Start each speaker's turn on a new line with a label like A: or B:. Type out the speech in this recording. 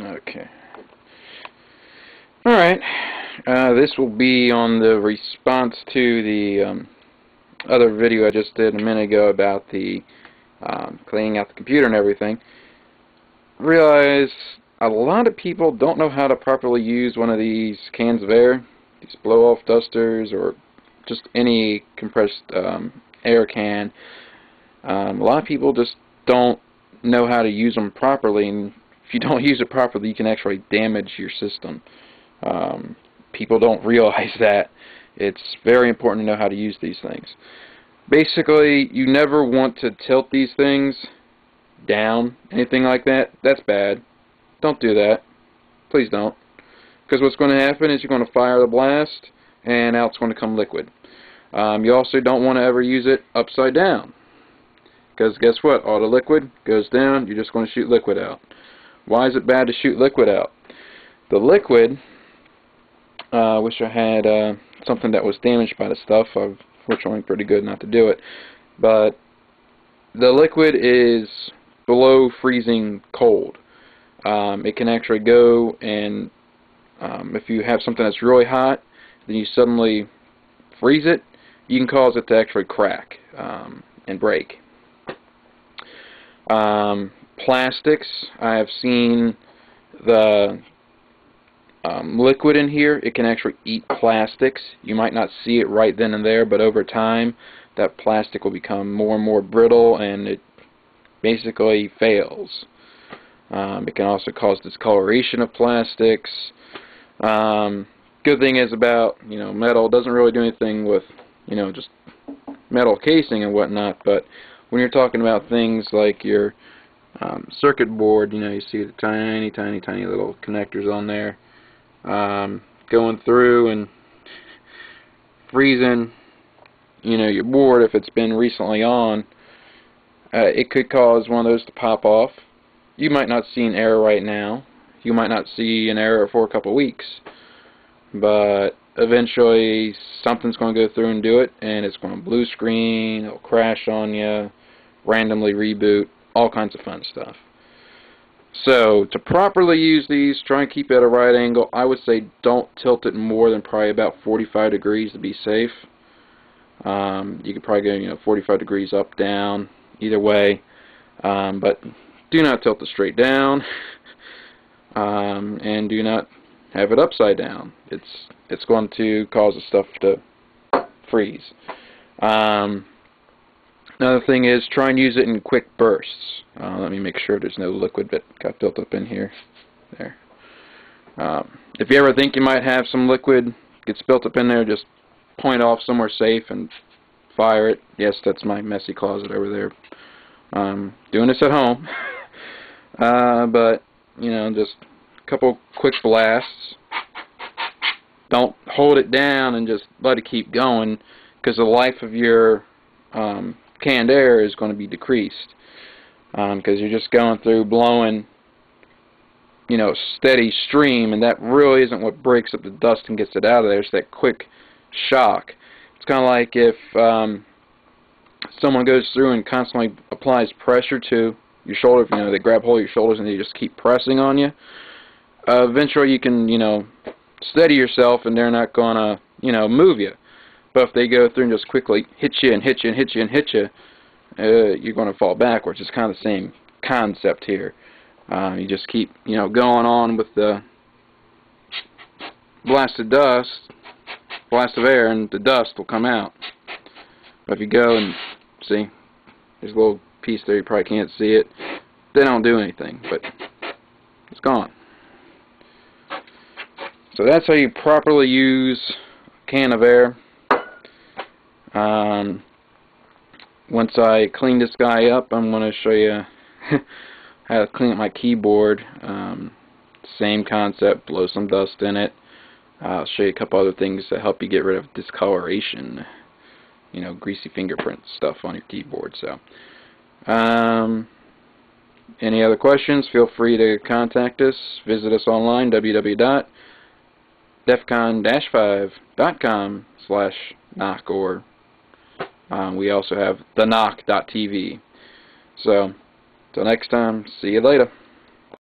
A: Okay. Alright. This will be on the response to the other video I just did a minute ago about the cleaning out the computer and everything. Realize a lot of people don't know how to properly use one of these cans of air, these blow-off dusters, or just any compressed air can. A lot of people just don't know how to use them properly, and if you don't use it properly, you can actually damage your system. People don't realize that. It's very important to know how to use these things. Basically, you never want to tilt these things down, anything like that. That's bad. Don't do that. Please don't. Because what's going to happen is you're going to fire the blast, and out it's going to come liquid. You also don't want to ever use it upside down. Because guess what? All the liquid goes down, you're just going to shoot liquid out. Why is it bad to shoot liquid out? The liquid, wish I had something that was damaged by the stuff. I've fortunately pretty good not to do it. But the liquid is below freezing cold. It can actually go and if you have something that's really hot, then you suddenly freeze it, you can cause it to actually crack and break. Plastics, I have seen the liquid in here. It can actually eat plastics. You might not see it right then and there, but over time that plastic will become more and more brittle, and it basically fails. It can also cause discoloration of plastics. Good thing is about metal, it doesn't really do anything with just metal casing and whatnot, but when you're talking about things like your circuit board, you see the tiny little connectors on there going through and freezing your board. If it's been recently on, it could cause one of those to pop off. You might not see an error right now. You might not see an error for a couple weeks, but eventually something's going to go through and do it, and it's going to blue screen, it'll crash on you, randomly reboot, all kinds of fun stuff. So to properly use these, try and keep it at a right angle. I would say don't tilt it more than probably about 45 degrees to be safe. You could probably go 45 degrees up, down, either way, but do not tilt it straight down, and do not have it upside down. It's going to cause the stuff to freeze. Another thing is try and use it in quick bursts. Let me make sure there's no liquid that got built up in here. There. If you ever think you might have some liquid gets built up in there, just point off somewhere safe and fire it. Yes, that's my messy closet over there. Doing this at home. But just a couple quick blasts. Don't hold it down and just let it keep going, because the life of your canned air is going to be decreased, because you're just going through blowing steady stream, and that really isn't what breaks up the dust and gets it out of there. It's that quick shock. It's kind of like if someone goes through and constantly applies pressure to your shoulder. They grab hold of your shoulders and they just keep pressing on you. Eventually you can steady yourself, and they're not gonna move you. But if they go through and just quickly hit you and hit you and hit you and hit you, you're going to fall backwards. It's kind of the same concept here. You just keep going on with the blast of air, and the dust will come out. But if you go and see, there's a little piece there, you probably can't see it. They don't do anything, but it's gone. So that's how you properly use a can of air. Once I clean this guy up, I'm going to show you how to clean up my keyboard. Same concept, blow some dust in it. I'll show you a couple other things to help you get rid of discoloration, greasy fingerprint stuff on your keyboard. So, any other questions, feel free to contact us. Visit us online, www.defcon-5.com/NOC, or we also have thenoc.tv. So, till next time, see you later.